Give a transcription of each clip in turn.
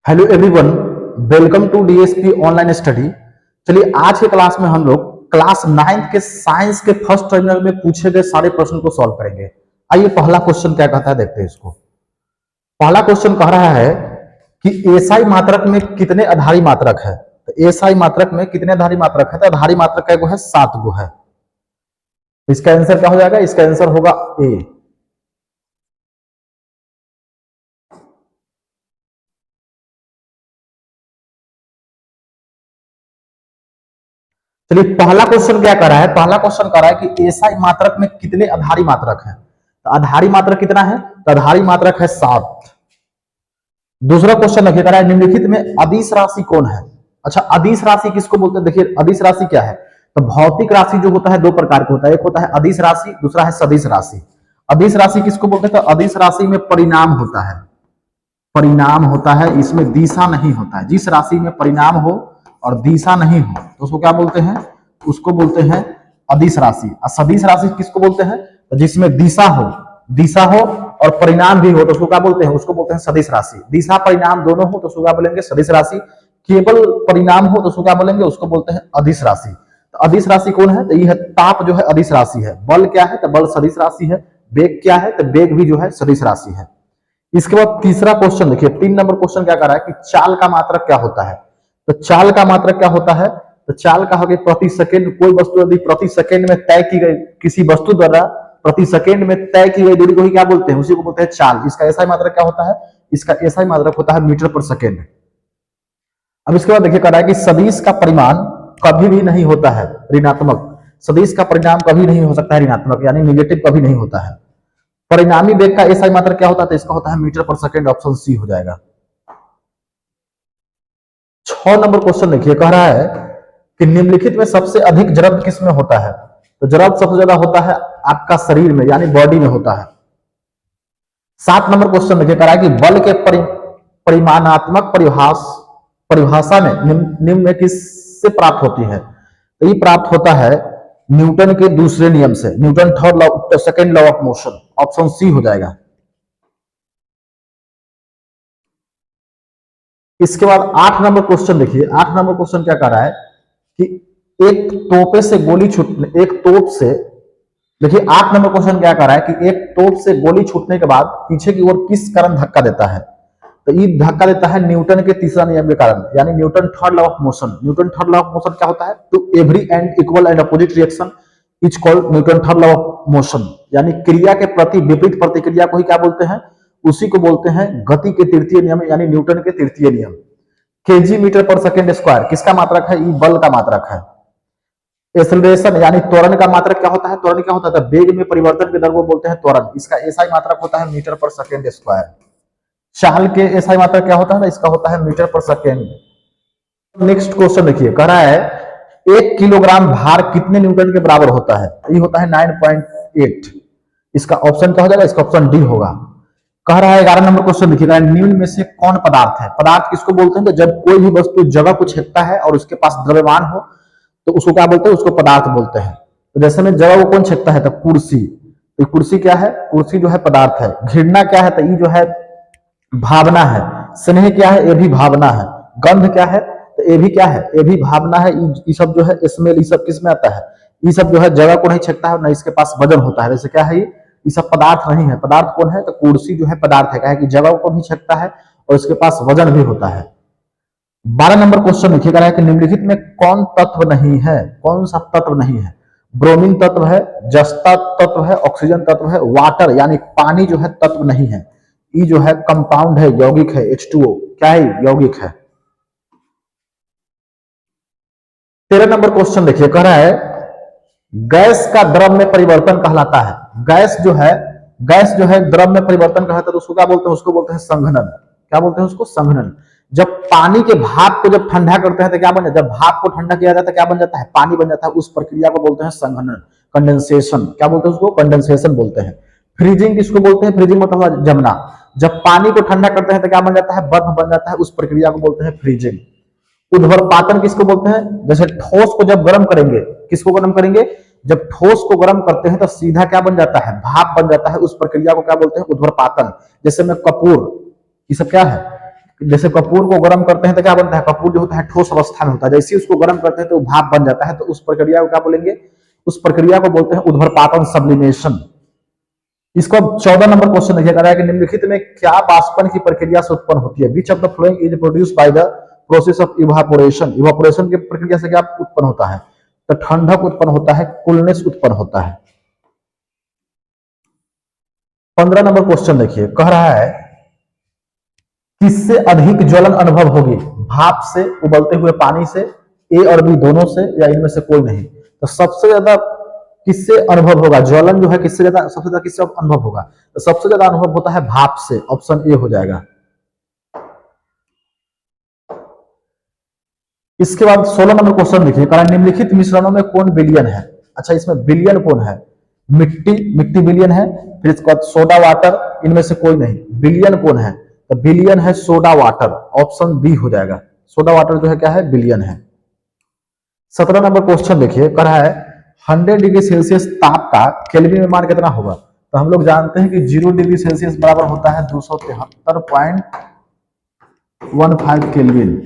Hello everyone, welcome to DSP online study. चलिए आज के क्लास में हम लोग क्लास 9th के साइंस के फर्स्ट टर्मिनल में पूछे गए सारे प्रश्न को सॉल्व करेंगे। आइए पहला क्वेश्चन क्या कहता है देखते हैं इसको। पहला क्वेश्चन कह रहा है कि एसआई मात्रक में कितने आधारी मात्रक है। तो एसआई मात्रक में कितने आधारी मात्रक है? तो आधारी मात्रक का है 7 गो है। इसका आंसर क्या हो जाएगा? इसका आंसर होगा ए। चलिए पहला क्वेश्चन क्या कर रहा है? पहला क्वेश्चन कर रहा है कि एसआई मात्रक में कितने आधारी मात्रक हैं। तो आधारी मात्रक कितना है? तो आधारी मात्रक है 7। दूसरा क्वेश्चन देखिए, कर रहा है निम्नलिखित में अदिश राशि कौन है। अच्छा, अदिश राशि किसको बोलते हैं? देखिए अदिश राशि क्या है? तो भौतिक राशि जो होता है दो प्रकार का होता है, एक होता है अदिश राशि, दूसरा है सदिश राशि। अदिश राशि किसको बोलते हैं? तो अदिश राशि में परिणाम होता है, परिणाम होता है, इसमें दिशा नहीं होता है। जिस राशि में परिणाम हो और दिशा नहीं हो तो उसको क्या बोलते हैं? उसको बोलते हैं अदिश राशि। और सदिश राशि किसको बोलते हैं? तो जिसमें दिशा हो, दिशा हो और परिणाम भी हो तो उसको क्या बोलते हैं? उसको बोलते हैं सदिश राशि। दिशा परिणाम दोनों हो तो उसको क्या बोलेंगे? सदिश राशि। केवल परिणाम हो तो उसको क्या बोलेंगे? उसको बोलते हैं अदिश राशि। तो अदिश राशि कौन है? तो यह ताप जो है अदिश राशि है। बल क्या है? तो बल सदिश राशि है। वेग क्या है? तो वेग भी जो है सदिश राशि है। इसके बाद तीसरा क्वेश्चन देखिए, 3 नंबर क्वेश्चन क्या कर रहा है कि चाल का मात्रक क्या होता है। तो चाल का मात्रक क्या होता है? तो चाल का होगा प्रति सेकंड। कोई वस्तु यदि प्रति सेकंड में तय की गई, किसी वस्तु द्वारा प्रति सेकंड में तय की गई दूरी को ही क्या बोलते हैं? उसी को बोलते हैं चाल। इसका एसआई मात्रक क्या होता है? इसका एसआई मात्रक होता है मीटर पर सेकंड। अब इसके बाद देखिए कर रहा है कि सदिश का परिमाण कभी भी नहीं होता है ऋणात्मक। सदिश का परिणाम कभी नहीं हो सकता है ऋणात्मक, यानी निगेटिव कभी नहीं होता है। परिणामी वेग का एसआई मात्रक क्या होता है? तो इसका होता है मीटर पर सेकंड। ऑप्शन सी हो जाएगा। 6 नंबर क्वेश्चन देखिए, कह रहा है कि निम्नलिखित में सबसे अधिक जड़त्व किस में होता है। तो जड़त्व सबसे ज्यादा होता है आपका शरीर में, यानी बॉडी में होता है। 7 नंबर क्वेश्चन देखिए, कह रहा है कि बल के परिमाणात्मक परिभाषा में निम्न में किससे प्राप्त होती है। तो ये प्राप्त होता है न्यूटन के दूसरे नियम से, Newton third law, second law of motion. Option C हो जाएगा। इसके बाद 8 नंबर क्वेश्चन देखिए, 8 नंबर क्वेश्चन क्या कर रहा है कि एक तोपे से गोली छूटने, एक तोप से, देखिए 8 नंबर क्वेश्चन क्या कर रहा है कि एक तोप से गोली छूटने के बाद पीछे की ओर किस कारण धक्का देता है। तो ये धक्का देता है न्यूटन के तीसरा नियम के कारण, यानी Newton third law of motion. Newton third law of motion क्या होता है? To every and equal and opposite reaction is called Newton third law of motion. यानी क्रिया के प्रति विपरीत प्रतिक्रिया को ही क्या बोलते हैं? उसी को बोलते हैं गति के तृतीय नियम, यानी न्यूटन के तृतीय नियम। केजी मीटर पर सेकेंड स्क्वायर किसका मात्रक है? ये बल का मात्रक है। एक्सेलरेशन यानी त्वरण का मात्रक क्या होता है? त्वरण क्या होता है? वेग में परिवर्तन के दर को बोलते हैं त्वरण। इसका एसआई मात्रक होता है मीटर पर सेकेंड स्क्वायर। चाल के एसआई मात्रक क्या होता है? इसका होता है मीटर पर सेकेंड। नेक्स्ट क्वेश्चन देखिए, कह रहा है 1 किलोग्राम भार कितने न्यूटन के बराबर होता है। ये होता है 9.8। इसका ऑप्शन क्या हो जाएगा? इसका ऑप्शन डी होगा। कह रहा है 11 नंबर क्वेश्चन देखिएगा, निम्न में से कौन पदार्थ है। पदार्थ किसको बोलते हैं? तो जब कोई भी वस्तु जगह को छेदता है और उसके पास द्रव्यमान हो तो उसको क्या बोलते हैं? उसको पदार्थ बोलते हैं। तो जैसे में जगह को कौन छेदता है? तो कुर्सी। तो कुर्सी क्या है? कुर्सी जो है पदार्थ है। घृणा क्या है? तो ये जो है भावना है। स्नेह क्या है? ये भी भावना है। गंध क्या है? तो ये भी क्या है? ये भी भावना है। ये सब जो है स्मेल, ये सब किस में आता है? ये सब जो है जगह को नहीं छेदता है, ना इसके पास वजन होता है। जैसे क्या है ये सब पदार्थ नहीं है। पदार्थ कौन है? तो कुर्सी जो है पदार्थ है, क्या है कि जगह को भी छेदता है और इसके पास वजन भी होता है। 12 नंबर क्वेश्चन लिखिएगा कि निम्नलिखित में कौन तत्व नहीं है? कौन सा तत्व नहीं है? ब्रोमीन तत्व है, जस्ता तत्व है, ऑक्सीजन तत्व है, वाटर यानी पानी जो है तत्व नहीं है। ये जो है कंपाउंड है, यौगिक है। H2O क्या है? यौगिक है। 13 नंबर क्वेश्चन देखिए, कह रहा है गैस का द्रव में परिवर्तन कहलाता है। गैस जो है द्रव में परिवर्तन कहलाता है तो उसको क्या बोलते हैं? उसको बोलते हैं संघनन। क्या बोलते हैं उसको? संघनन। जब पानी के भाप को जब ठंडा करते हैं तो क्या बन जाता है? जब भाप को ठंडा किया जाता है क्या बन जाता है? पानी बन जाता है। उस प्रक्रिया को बोलते हैं संघनन, कंडेंसेशन। क्या बोलते हैं उसको? कंडेंसेशन बोलते हैं। फ्रीजिंग किसको बोलते हैं? फ्रीजिंग मतलब जमना। जब पानी को ठंडा करते हैं तो क्या बन जाता है? बर्फ बन जाता है। उस प्रक्रिया को बोलते हैं फ्रीजिंग। उध्वर्पातन किसको बोलते हैं? जैसे ठोस को जब गर्म करेंगे, किसको गर्म करेंगे? जब ठोस को गर्म करते हैं तो सीधा क्या बन जाता है? भाप बन जाता है। उस प्रक्रिया को क्या बोलते हैं? उध्वर्पातन। जैसे में कपूर, ये सब क्या है? जैसे कपूर को गर्म करते हैं तो क्या बनता है, कपूर जो होता है ठोस अवस्था में होता है, जैसे ही उसको गर्म करते हैं तो भाप बन जाता है, तो उस प्रक्रिया को क्या बोलेंगे, उस प्रक्रिया को बोलते हैं उध्वर्पातन, सब्लिमेशन। इसको 14 नंबर क्वेश्चन देखिए, कह रहा है कि निम्नलिखित में क्या वाष्पन की प्रक्रिया से उत्पन्न होती है, विच of the following is produce by the process of evaporation, evaporation की प्रक्रिया से क्या उत्पन्न होता है, तो ठंडक उत्पन्न होता है, कूलनेस उत्पन्न होता है। 15 नंबर क्वेश्चन देखिए, कह रहा है किससे अधिक ज्वलन अनुभव होगी, भाप से, उबलते हुए पानी से, ए और बी दोनों से, या इनमें से कोई नहीं। तो सबसे ज्यादा किससे अनुभव होगा, ज्वलन जो है किससे ज्यादा, सबसे ज्यादा किससे अनुभव होगा, तो सबसे ज्यादा अनुभव होता है भाप से, ऑप्शन ए हो जाएगा। इसके बाद 16 नंबर क्वेश्चन देखिए, कारण निम्नलिखित मिश्रणों में कौन विलियन है। अच्छा, इसमें विलियन कौन है, मिट्टी, मिट्टी विलियन है, फिर इसके बाद सोडा वाटर, इनमें से कोई नहीं। विलियन कौन है, तो विलियन है सोडा वाटर, ऑप्शन बी हो जाएगा। सोडा वाटर जो है क्या है, विलियन है। 17 नंबर क्वेश्चन देखिए, कह रहा है 100 डिग्री सेल्सियस ताप का केल्विन में मान कितना होगा, तो हम लोग जानते हैं कि 0 डिग्री सेल्सियस बराबर होता है 273.15 केल्विन।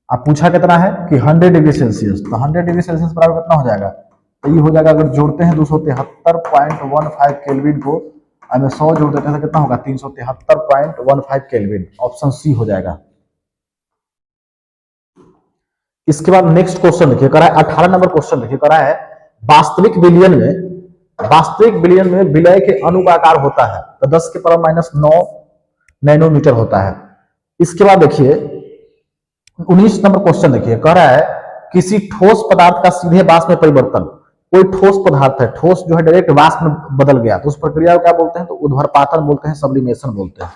अब पूछा कितना है कि 100 डिग्री सेल्सियस, तो 100 डिग्री सेल्सियस बराबर कितना हो जाएगा, तो ये हो जाएगा, अगर जोड़ते हैं 273.15 केल्विन को, हमें 100 जोड़ देते हैं तो कितना होगा, 373.15 केल्विन, ऑप्शन सी हो जाएगा। इसके बाद नेक्स्ट क्वेश्चन देखिए, करा है 18 नंबर क्वेश्चन देखिए, करा है वास्तविक विलयन में विलय के अणु का आकार होता है, तो 10 के पावर -9 नैनोमीटर होता है। इसके बाद देखिए 19 नंबर क्वेश्चन देखिए, कह रहा है किसी ठोस पदार्थ का सीधे वाष्प में परिवर्तन, कोई ठोस पदार्थ है, ठोस जो है डायरेक्ट वाष्प में बदल गया, तो उस प्रक्रिया को क्या बोलते हैं, तो ऊर्ध्वाधर बोलते हैं, सब्लिमेशन बोलते हैं।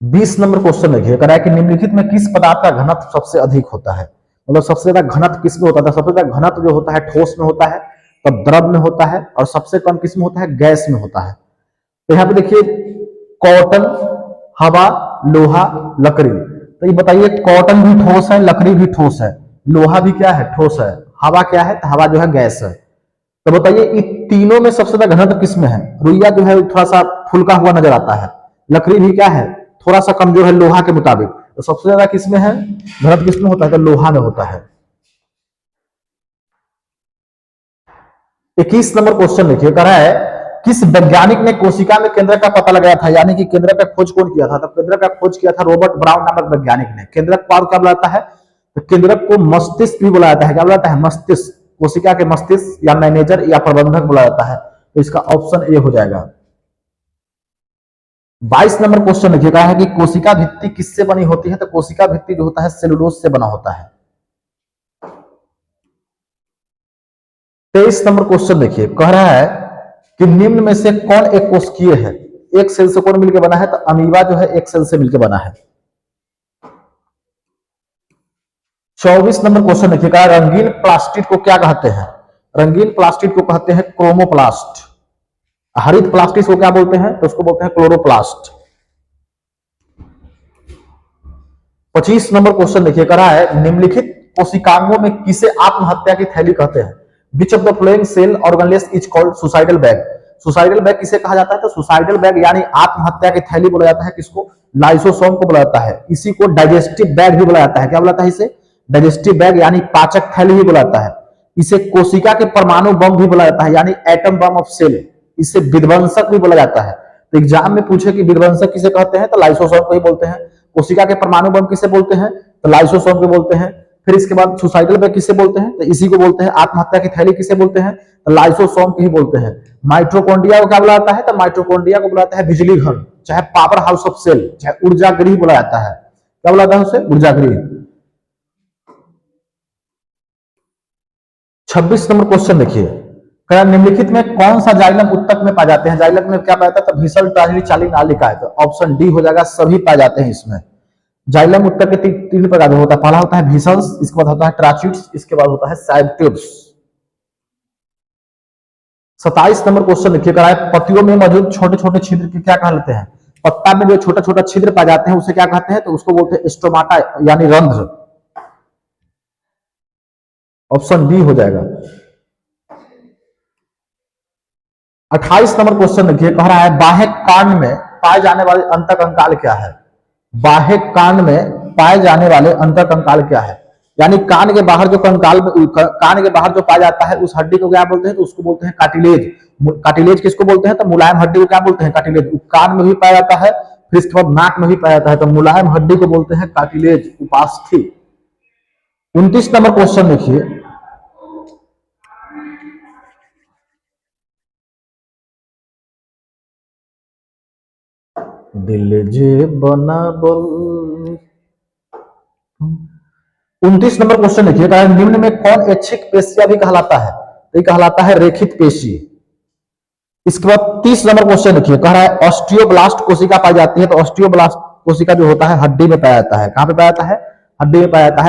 20 नंबर क्वेश्चन देखिए, कह रहा है कि निम्नलिखित में किस पदार्थ का घनत्व सबसे अधिक होता है, मतलब सबसे ज्यादा घनत्व किस में होता है, सबसे ज्यादा घनत्व जो होता है ठोस में होता है, तब द्रव में होता है, और सबसे कम किस में होता है, गैस में होता है। तो यहाँ पे देखिए कॉटन, हवा, लोहा, लकड़ी, तो ये बताइए कॉटन भी ठोस है, लकड़ी भी ठोस है, लोहा भी क्या है, ठोस है, हवा क्या है, तो हवा जो है गैस है। तो बताइए इन तीनों में सबसे ज्यादा घनत्व किसमें है, रुइया जो है थोड़ा सा फुल्का हुआ नजर आता है, लकड़ी भी क्या है, थोड़ा सा कमजोर है लोहा के मुताबिक, तो सबसे ज्यादा किसमें है घनत्व, किसमें होता है, तो लोहा में होता है। 21 नंबर क्वेश्चन देखिए, कह रहा है किस वैज्ञानिक ने कोशिका में केंद्रक का पता लगाया था, यानी कि केंद्रक का खोज कौन किया था, तो केंद्रक का खोज किया था रॉबर्ट ब्राउन नामक वैज्ञानिक ने। केंद्रक को क्या बुलाता है, तो केंद्रक को मस्तिष्क भी बुलाया जाता है, क्या बुलाता है, मस्तिष्क, कोशिका के मस्तिष्क या मैनेजर या प्रबंधक बुलाया जाता है, तो इसका ऑप्शन ए हो जाएगा। 22 नंबर क्वेश्चन देखिए, कहा है कि कोशिका भित्ति किससे बनी होती है, तो कोशिका भित्ति जो होता है सेलुलोज से बना होता है। 23 नंबर क्वेश्चन देखिए, कह रहा है कि निम्न में से कौन एक कोशिकीय है, एक सेल से कौन मिलकर बना है, तो अमीबा जो है एक सेल से मिलकर बना है। 24 नंबर क्वेश्चन देखिए, कहा रंगीन प्लास्टिड को क्या कहते हैं, रंगीन प्लास्टिड को कहते हैं क्रोमोप्लास्ट, हरित प्लास्टिक को क्या बोलते हैं, तो उसको बोलते हैं क्लोरोप्लास्ट। 25 नंबर क्वेश्चन देखिए, कह रहा है निम्नलिखित कोशिकांगों में किसे आत्महत्या की थैली कहते हैं, which of the flowing cell organelles is called suicidal bag. Suicidal bag किसे कहा जाता है, तो सुसाइडल बैग यानी आत्महत्या की थैली बोला जाता है किसको, लाइसोसोम को बोला जाता है। इसी को डाइजेस्टिव बैग भी बोला जाता है, क्या बोला जाता है इसे, डाइजेस्टिव बैग यानी पाचक थैली भी बोला जाता है। इसे कोशिका के परमाणु बम भी बोला जाता है, यानी एटम बम ऑफ सेल। इसे विध्वंसक भी बोला जाता है, तो एग्जाम में पूछे कि विध्वंसक किसे कहते हैं, तो लाइसोसोम को ही बोलते हैं। कोशिका के परमाणु बम किसे बोलते हैं, तो लाइसोसोम को बोलते हैं। फिर इसके बाद सुसाइडल बैग किसे बोलते हैं, तो इसी को बोलते हैं। आत्महत्या की थैली किसे बोलते हैं, तो लाइसोसोम को ही बोलते हैं। माइटोकॉन्ड्रिया को क्या बुलाया जाता है, तो माइटोकॉन्ड्रिया को बुलाता है बिजली घर, चाहे पावर हाउस ऑफ सेल, चाहे ऊर्जा गृह बुलाया जाता है, क्या बुलाता है उसे, ऊर्जा गृह। 26 नंबर क्वेश्चन देखिए, निम्नलिखित में कौन सा जाइलम उत्तक में पाए जाते हैं, जाइलम में क्या पाया जाता है, तो भीषण ट्रांसलिचालिन नालिका है, तो ऑप्शन डी हो जाएगा, सभी पाए जाते हैं इसमें। जाइलम उत्तक के तीन प्रकार होता है, पहला होता है भीषण, इसके बाद होता है ट्राचुट्स, इसके बाद होता है साइबट्यूब्स। 27 नंबर क्वेश्चन देखिए, करा है पत्तियों में मौजूद छोटे छोटे छिद्र के क्या कहते हैं, पत्ता में जो छोटा छोटा छिद्र पाए जाते हैं उसे क्या कहते हैं, तो उसको बोलते हैं स्टोमाटा यानी रंध्र, ऑप्शन बी हो जाएगा। 28 नंबर क्वेश्चन देखिए, कह रहा है बाह्य कांड में पाए जाने वाले अंतःकंकाल क्या है। बाह्य कांड में पाए जाने वाले अंतःकंकाल क्या है, यानी कान के बाहर जो कंकाल, कान के बाहर जो पाया जाता है उस हड्डी को क्या बोलते हैं, तो उसको बोलते हैं कार्टिलेज। कार्टिलेज किसको बोलते हैं, तो मुलायम हड्डी को क्या बोलते हैं, कार्टिलेज। कान में भी पाया जाता है, फिर इसके बाद नाक में भी पाया जाता है, तो मुलायम हड्डी को बोलते हैं कार्टिलेज, उपास्थि। 29 नंबर क्वेश्चन देखिए, दिल जे बना बोल। 29 नंबर क्वेश्चन देखिए, निम्न में कौन ऐच्छिक पेशिया भी कहलाता है, तो ये कहलाता है रेखित पेशी। इसके बाद 30 नंबर क्वेश्चन देखिए, कह रहा है ऑस्टियोब्लास्ट कोशिका पाई जाती है, तो ऑस्टियोब्लास्ट कोशिका जो होता है हड्डी में पाया जाता है। कहां पे पाया जाता है, हड्डी में पाया जाता है।